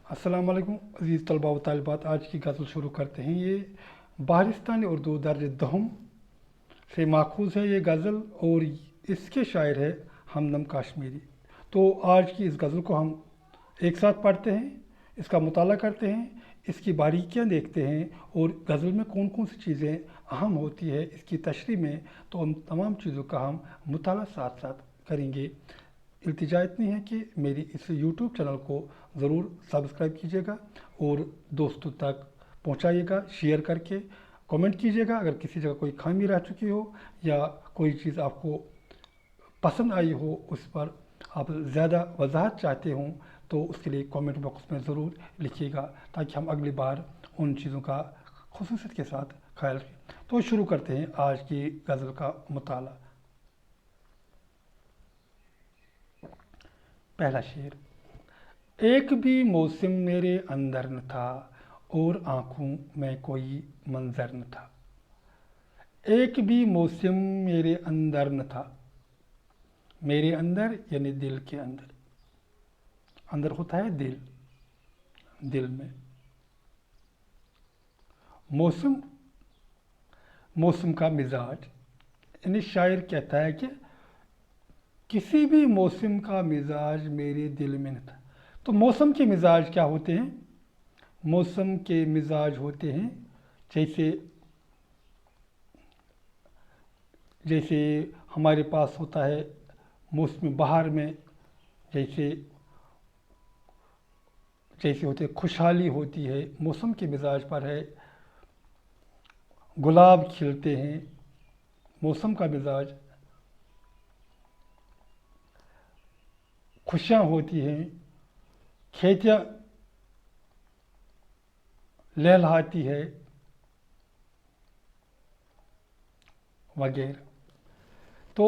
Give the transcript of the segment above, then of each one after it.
السلام علیکم عزیز طلباء و طالبات، آج کی غزل شروع کرتے ہیں۔ یہ بہارستان اردو درج دہم سے ماخوذ ہے یہ غزل، اور اس کے شاعر ہے ہمدم کاشمیری۔ تو آج کی اس غزل کو ہم ایک ساتھ پڑھتے ہیں، اس کا مطالعہ کرتے ہیں، اس کی باریکیاں دیکھتے ہیں، اور غزل میں کون کون سی چیزیں اہم ہوتی ہے اس کی تشریح میں، تو ان تمام چیزوں کا ہم مطالعہ ساتھ ساتھ کریں گے۔ التجا اتنی ہے کہ میری اس یوٹیوب چینل کو ضرور سبسکرائب کیجیے گا اور دوستوں تک پہنچائیے گا شیئر کر کے۔ کامنٹ کیجیے گا اگر کسی جگہ کوئی خامی رہ چکی ہو یا کوئی چیز آپ کو پسند آئی ہو، اس پر آپ زیادہ وضاحت چاہتے ہوں تو اس کے لیے کامنٹ باکس میں ضرور لکھیے گا، تاکہ ہم اگلی بار ان چیزوں کا خصوصیت کے ساتھ خیال رکھیں۔ تو شروع کرتے ہیں آج کی غزل کا مطالعہ۔ پہلا شعر۔ ایک بھی موسم میرے اندر نہ تھا اور آنکھوں میں کوئی منظر نہ تھا۔ ایک بھی موسم میرے اندر نہ تھا، میرے اندر یعنی دل کے اندر۔ اندر ہوتا ہے دل، دل میں موسم، موسم کا مزاج، یعنی شاعر کہتا ہے کہ کسی بھی موسم کا مزاج میرے دل میں نہ تھا۔ تو موسم کے مزاج کیا ہوتے ہیں؟ موسم کے مزاج ہوتے ہیں جیسے ہمارے پاس ہوتا ہے موسم بہار میں، جیسے ہوتے خوشحالی ہوتی ہے، موسم کے مزاج پر ہے، گلاب کھلتے ہیں، موسم کا مزاج، خوشیاں ہوتی ہیں، کھیتیاں لہلہاتی ہے وغیرہ۔ تو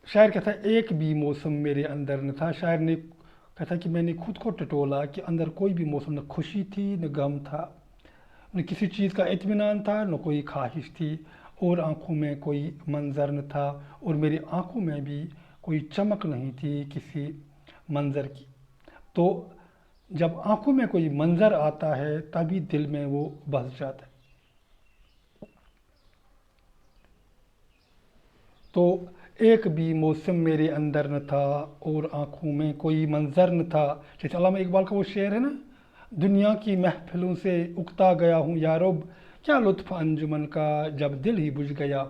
شاعر کہتا ہے ایک بھی موسم میرے اندر نہ تھا۔ شاعر نے کہتا کہ میں نے خود کو ٹٹولا کہ اندر کوئی بھی موسم، نہ خوشی تھی نہ غم تھا، نہ کسی چیز کا اطمینان تھا نہ کوئی خواہش تھی، اور آنکھوں میں کوئی منظر نہ تھا، اور میری آنکھوں میں بھی کوئی چمک نہیں تھی کسی منظر کی۔ تو جب آنکھوں میں کوئی منظر آتا ہے تبھی دل میں وہ بس جاتا ہے۔ تو ایک بھی موسم میرے اندر نہ تھا اور آنکھوں میں کوئی منظر نہ تھا، جیسے علامہ اقبال کا وہ شعر ہے نا، دنیا کی محفلوں سے اکتا گیا ہوں یارب، کیا لطف انجمن کا جب دل ہی بجھ گیا۔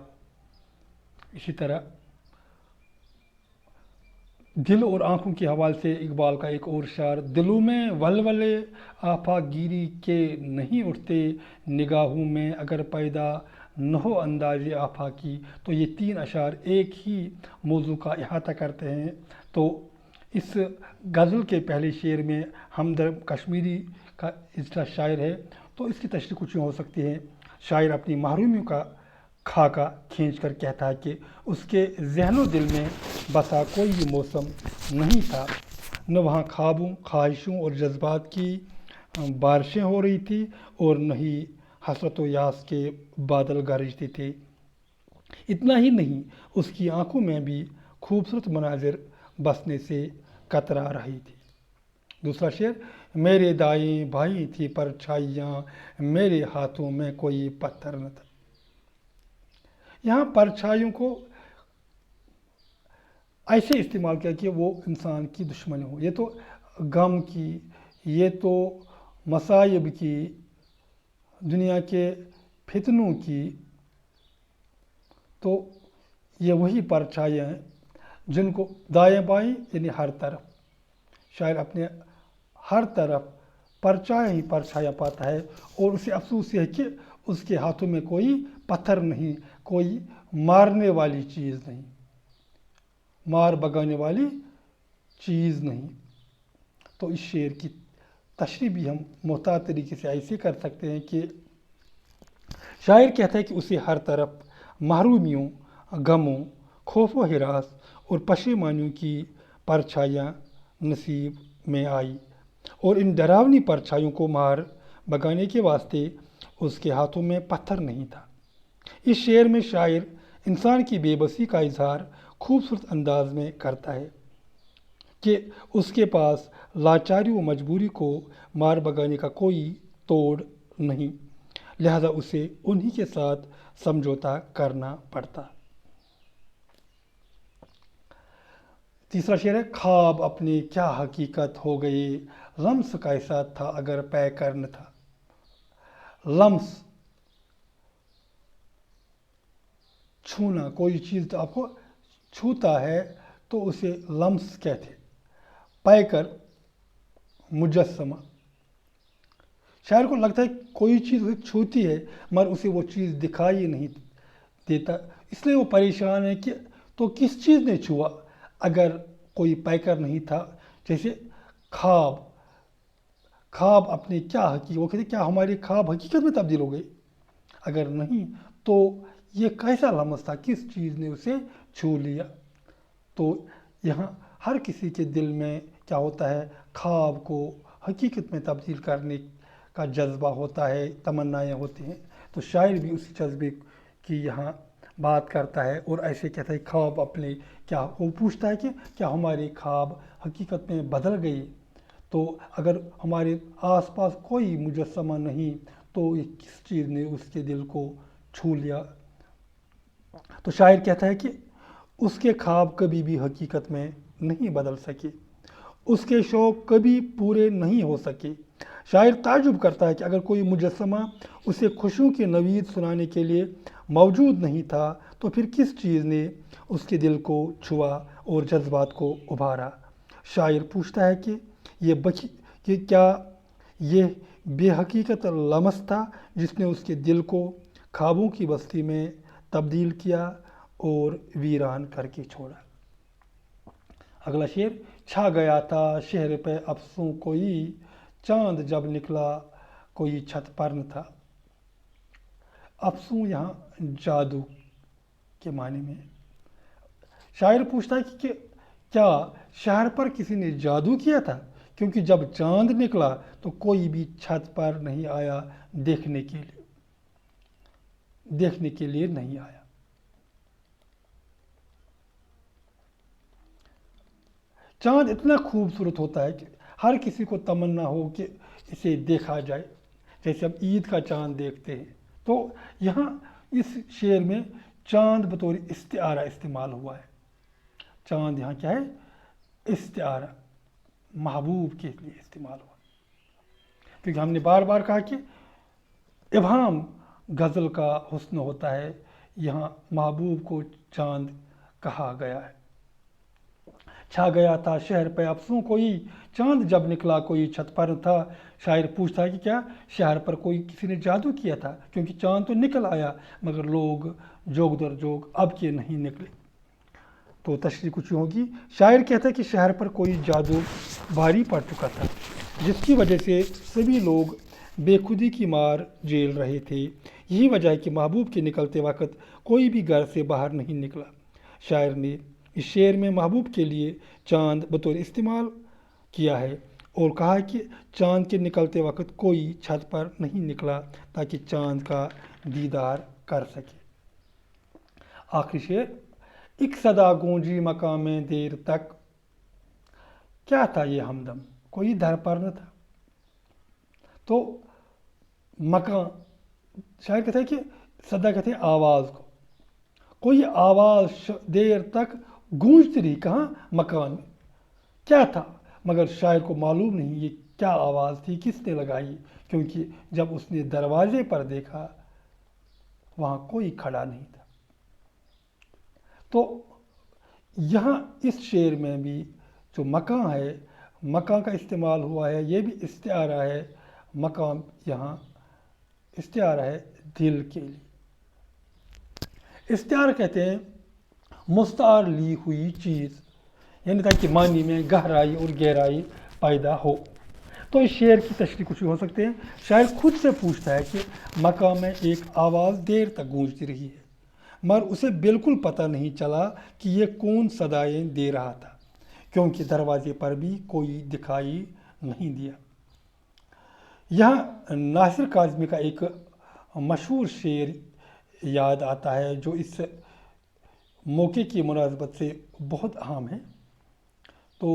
اسی طرح دل اور آنکھوں کے حوالے سے اقبال کا ایک اور شعر، دلوں میں ولولے آفاق گیری کے نہیں اٹھتے، نگاہوں میں اگر پیدا نہ ہو انداز آفاقی۔ تو یہ تین اشعار ایک ہی موضوع کا احاطہ کرتے ہیں۔ تو اس غزل کے پہلے شعر میں ہمدم کشمیری کا اجرا شاعر ہے، تو اس کی تشریح کچھ یوں ہو سکتی ہے۔ شاعر اپنی محرومیوں کا خاکہ کھینچ کر کہتا ہے کہ اس کے ذہن و دل میں بسا کوئی بھی موسم نہیں تھا، نہ وہاں خوابوں، خواہشوں اور جذبات کی بارشیں ہو رہی تھی، اور نہ ہی حسرت و یاس کے بادل گرجتے تھے۔ اتنا ہی نہیں، اس کی آنکھوں میں بھی خوبصورت مناظر بسنے سے کترا رہی تھی۔ دوسرا شعر، میرے دائیں بائیں تھی پرچھائیاں، میرے ہاتھوں میں کوئی پتھر نہ تھا۔ یہاں پرچھائیوں کو ایسے استعمال کیا کہ وہ انسان کی دشمنی ہو، یہ تو غم کی، یہ تو مصائب کی، دنیا کے فتنوں کی، تو یہ وہی پرچھائیاں ہیں جن کو دائیں بائیں یعنی ہر طرف، شاعر اپنے ہر طرف پرچھائیں ہی پرچھایا پاتا ہے، اور اسے افسوس یہ ہے کہ اس کے ہاتھوں میں کوئی پتھر نہیں، کوئی مارنے والی چیز نہیں، مار بگانے والی چیز نہیں۔ تو اس شعر کی تشریح بھی ہم محتاط طریقے سے ایسے کر سکتے ہیں کہ شاعر کہتا ہے کہ اسے ہر طرف محرومیوں، غموں، خوف و ہراس اور پشیمانیوں کی پرچھائیاں نصیب میں آئی، اور ان ڈراؤنی پرچھائیوں کو مار بگانے کے واسطے اس کے ہاتھوں میں پتھر نہیں تھا۔ اس شعر میں شاعر انسان کی بے بسی کا اظہار خوبصورت انداز میں کرتا ہے کہ اس کے پاس لاچاری و مجبوری کو مار بگانے کا کوئی توڑ نہیں، لہذا اسے انہی کے ساتھ سمجھوتا کرنا پڑتا۔ تیسرا شعر ہے، خواب اپنے کیا حقیقت ہو گئے، لمس کیسا تھا اگر پے کر نہ تھا۔ لمس، چھونا، کوئی چیز آپ کو چھوتا ہے تو اسے لمس کہتے ہیں۔ پے کر، مجسمہ، شاعر کو لگتا ہے کوئی چیز اسے چھوتی ہے مگر اسے وہ چیز دکھائی نہیں دیتا، اس لیے وہ پریشان ہے کہ تو کس چیز نے چھوا اگر کوئی پیکر نہیں تھا۔ جیسے خواب، خواب اپنے کیا حقیقت، وہ کہتے کیا ہمارے خواب حقیقت میں تبدیل ہو گئے، اگر نہیں تو یہ کیسا لمس تھا، کس چیز نے اسے چھو لیا۔ تو یہاں ہر کسی کے دل میں کیا ہوتا ہے، خواب کو حقیقت میں تبدیل کرنے کا جذبہ ہوتا ہے، تمنائیں ہوتی ہیں۔ تو شاعر بھی اسی جذبے کی یہاں بات کرتا ہے اور ایسے کہتا ہے خواب اپنے کیا، وہ پوچھتا ہے کہ کیا ہمارے خواب حقیقت میں بدل گئے، تو اگر ہمارے آس پاس کوئی مجسمہ نہیں تو یہ کس چیز نے اس کے دل کو چھو لیا۔ تو شاعر کہتا ہے کہ اس کے خواب کبھی بھی حقیقت میں نہیں بدل سکے، اس کے شوق کبھی پورے نہیں ہو سکے۔ شاعر تعجب کرتا ہے کہ اگر کوئی مجسمہ اسے خوشیوں کی نوید سنانے کے لیے موجود نہیں تھا تو پھر کس چیز نے اس کے دل کو چھوا اور جذبات کو ابھارا۔ شاعر پوچھتا ہے کہ کیا یہ بے حقیقت لمس تھا جس نے اس کے دل کو خوابوں کی بستی میں تبدیل کیا اور ویران کر کے چھوڑا۔ اگلا شعر، چھا گیا تھا شہر پہ افسوں کوئی، چاند جب نکلا کوئی چھت پر نہ تھا۔ افسوں یہاں جادو کے معنی میں۔ شاعر پوچھتا ہے کہ کیا شہر پر کسی نے جادو کیا تھا، کیونکہ جب چاند نکلا تو کوئی بھی چھت پر نہیں آیا دیکھنے کے لیے نہیں آیا۔ چاند اتنا خوبصورت ہوتا ہے کہ ہر کسی کو تمنا ہو کہ اسے دیکھا جائے، جیسے ہم عید کا چاند دیکھتے ہیں۔ تو یہاں اس شعر میں چاند بطور استعارہ استعمال ہوا ہے۔ چاند یہاں کیا ہے، استعارہ، محبوب کے لیے استعمال ہوا، کیونکہ ہم نے بار بار کہا کہ ابہام غزل کا حسن ہوتا ہے، یہاں محبوب کو چاند کہا گیا ہے۔ چھا گیا تھا شہر پہ افسوں کوئی، چاند جب نکلا کوئی چھت پر تھا۔ شاعر پوچھتا ہے کہ کیا شہر پر کسی نے جادو کیا تھا، کیونکہ چاند تو نکل آیا مگر لوگ جوگ در جوگ اب کے نہیں نکلے۔ تو تشریح کچھ ہوگی، شاعر کہتا ہے کہ شہر پر کوئی جادو بھاری پڑ چکا تھا جس کی وجہ سے سبھی لوگ بے خودی کی مار جھیل رہے تھے، یہی وجہ ہے کہ محبوب کے نکلتے وقت کوئی بھی گھر سے باہر نہیں نکلا۔ شاعر نے اس شعر میں محبوب کے لیے چاند بطور استعمال کیا ہے اور کہا کہ چاند کے نکلتے وقت کوئی چھت پر نہیں نکلا تاکہ چاند کا دیدار کر سکے۔ آخری شعر، ایک صدا گونجی مقام میں دیر تک، کیا تھا یہ ہمدم کوئی در پر نہ تھا۔ تو مکان، شاعر کہتا ہے کہ صدا کہتے ہیں آواز کو، کوئی آواز دیر تک گونجتی رہی، کہاں، مکان میں، کیا تھا، مگر شاعر کو معلوم نہیں یہ کیا آواز تھی، کس نے لگائی، کیونکہ جب اس نے دروازے پر دیکھا وہاں کوئی کھڑا نہیں تھا۔ تو یہاں اس شعر میں بھی جو مکان ہے، مکان کا استعمال ہوا ہے، یہ بھی استعارہ ہے۔ مقام یہاں استعارہ ہے دل کے لیے۔ استعارہ کہتے ہیں مستعار لی ہوئی چیز، یعنی تاکہ معنی میں گہرائی اور گہرائی پیدا ہو۔ تو اس شعر کی تشریح کچھ ہو سکتے ہیں، شاعر خود سے پوچھتا ہے کہ مقام میں ایک آواز دیر تک گونجتی رہی ہے مگر اسے بالکل پتہ نہیں چلا کہ یہ کون صدائیں دے رہا تھا، کیونکہ دروازے پر بھی کوئی دکھائی نہیں دیا۔ یہاں ناصر کاظمی کا ایک مشہور شعر یاد آتا ہے جو اس موقع کی مناسبت سے بہت اہم ہے۔ تو